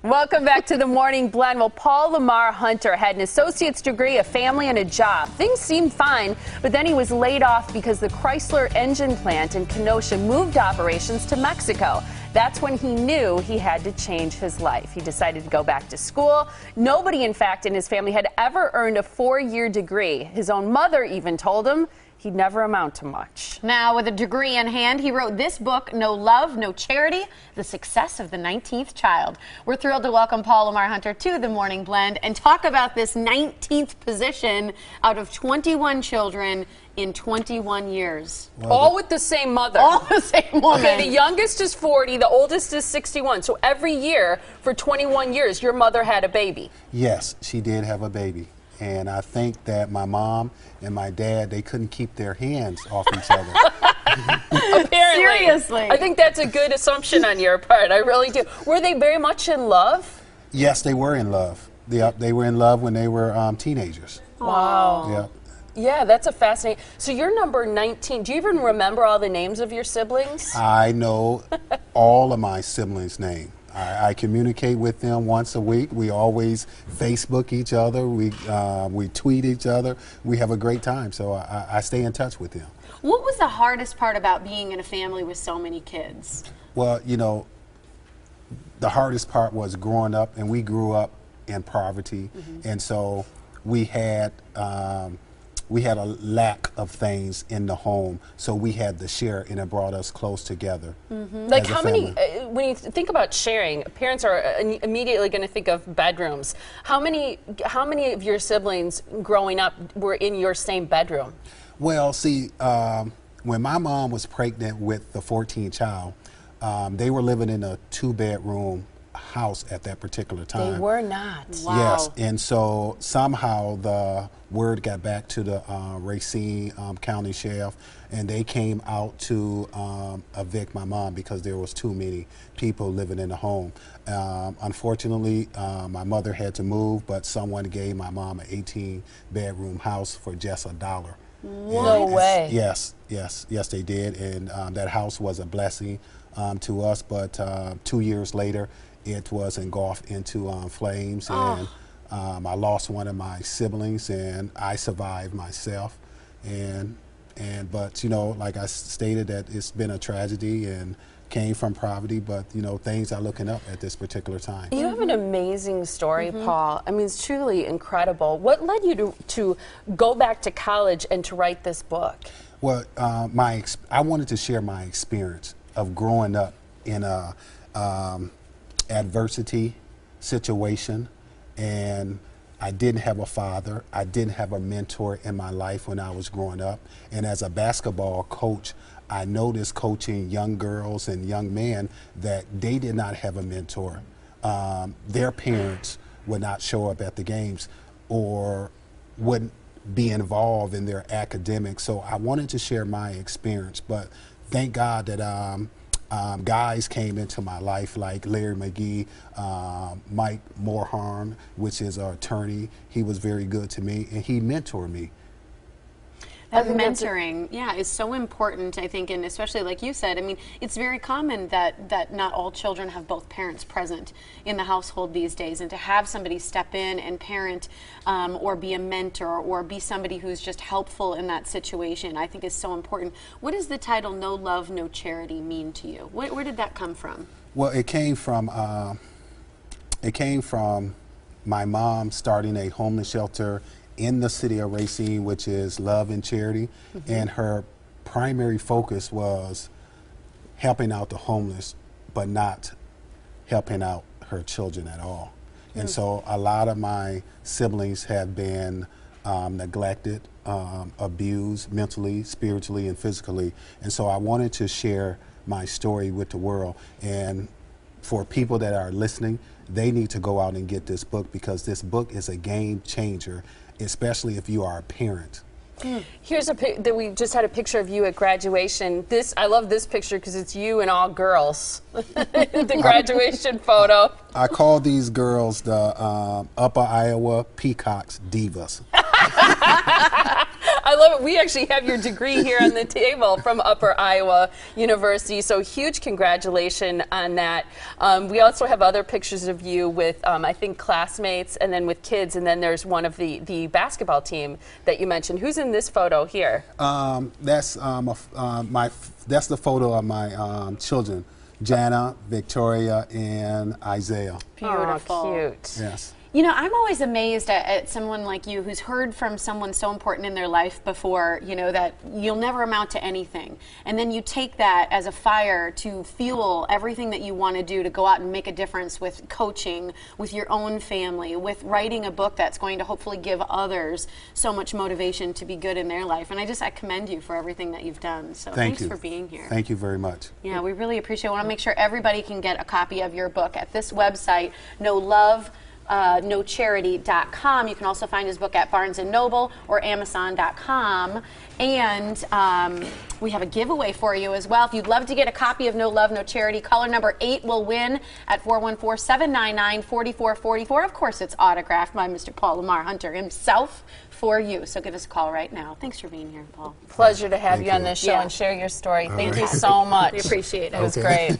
Welcome back to the Morning Blend. Well, Paul Lamar Hunter had an associate's degree, a family, and a job. Things seemed fine, but then he was laid off because the Chrysler engine plant in Kenosha moved operations to Mexico. That's when he knew he had to change his life. He decided to go back to school. Nobody, in fact, in his family had ever earned a 4-year degree. His own mother even told him he'd never amount to much. Now, with a degree in hand, he wrote this book, No Love, No Charity, The Success of the 19th Child. We're thrilled to welcome Paul Lamar Hunter to the Morning Blend and talk about this 19th position out of 21 children in 21 years. Well, all with the same mother. All the same woman. Okay, the youngest is 40, the oldest is 61. So every year for 21 years, your mother had a baby. Yes, she did have a baby. And I think that my mom and my dad, they couldn't keep their hands off each other. Apparently. Seriously. I think that's a good assumption on your part. I really do. Were they very much in love? Yes, they were in love. They were in love when they were teenagers. Wow. Yeah. Yeah, that's a fascinating. So you're number 19. Do you even remember all the names of your siblings? I know all of my siblings' names. I communicate with them once a week. We always Facebook each other. We tweet each other. We have a great time. So I stay in touch with them. What was the hardest part about being in a family with so many kids? Well, you know, the hardest part was growing up, and we grew up in poverty, and so we had a lack of things in the home, so we had to share, and it brought us close together. Like how many, when you think about sharing, parents are immediately going to think of bedrooms. How many of your siblings growing up were in your same bedroom? Well, see, when my mom was pregnant with the 14th child, they were living in a 2-bedroom house at that particular time. They were not. Wow. Yes, and so somehow the word got back to the Racine County Sheriff, and they came out to evict my mom because there was too many people living in the home. Unfortunately, my mother had to move, but someone gave my mom an 18-bedroom house for just $1. No way. Yes, they did, and that house was a blessing to us, but 2 years later, it was engulfed into flames, and I lost one of my siblings, and I survived myself. But you know, like I stated, that it's been a tragedy and came from poverty, but you know, things are looking up at this particular time. You have an amazing story, Paul. I mean, it's truly incredible. What led you to go back to college and to write this book? Well, I wanted to share my experience of growing up in a adversity situation, and I didn't have a father. I didn't have a mentor in my life when I was growing up. And as a basketball coach, I noticed coaching young girls and young men that they did not have a mentor. Their parents would not show up at the games or wouldn't be involved in their academics. So I wanted to share my experience, but thank God that guys came into my life like Larry McGee, Mike Morharn, which is our attorney. He was very good to me, and he mentored me. That mentoring, yeah, is so important, I think, and especially like you said, I mean, it's very common that not all children have both parents present in the household these days, and to have somebody step in and parent or be a mentor or be somebody who's just helpful in that situation, I think is so important. What does the title No Love, No Charity mean to you? Where did that come from? Well, it came from my mom starting a homeless shelter in the city of Racine, which is Love and Charity, and her primary focus was helping out the homeless, but not helping out her children at all. And so a lot of my siblings have been neglected, abused mentally, spiritually, and physically. And so I wanted to share my story with the world. And for people that are listening, they need to go out and get this book, because this book is a game changer, especially if you are a parent. Here's that we just had a picture of you at graduation. I love this picture because it's you and all girls. The graduation photo. I call these girls the Upper Iowa Peacocks Divas. I love it. We actually have your degree here on the table from Upper Iowa University, so huge congratulations on that. We also have other pictures of you with, I think, classmates and then with kids, and then there's one of the basketball team that you mentioned. Who's in this photo here? That's the photo of my children, Jana, Victoria, and Isaiah. Beautiful. Oh, cute. Yes. You know, I'm always amazed at someone like you who's heard from someone so important in their life before, you know, that you'll never amount to anything. And then you take that as a fire to fuel everything that you want to do to go out and make a difference with coaching, with your own family, with writing a book that's going to hopefully give others so much motivation to be good in their life. And I commend you for everything that you've done. So thanks for being here. Thank you very much. Yeah, we really appreciate it. I want to make sure everybody can get a copy of your book at this website, NoCharity.com. You can also find his book at Barnes & Noble or Amazon.com. And we have a giveaway for you as well. If you'd love to get a copy of No Love, No Charity, caller number 8 will win at 414-799-4444. Of course, it's autographed by Mr. Paul Lamar Hunter himself for you. So give us a call right now. Thanks for being here, Paul. Pleasure to have you on this show and share your story. Thank you so much. We appreciate it. It was great.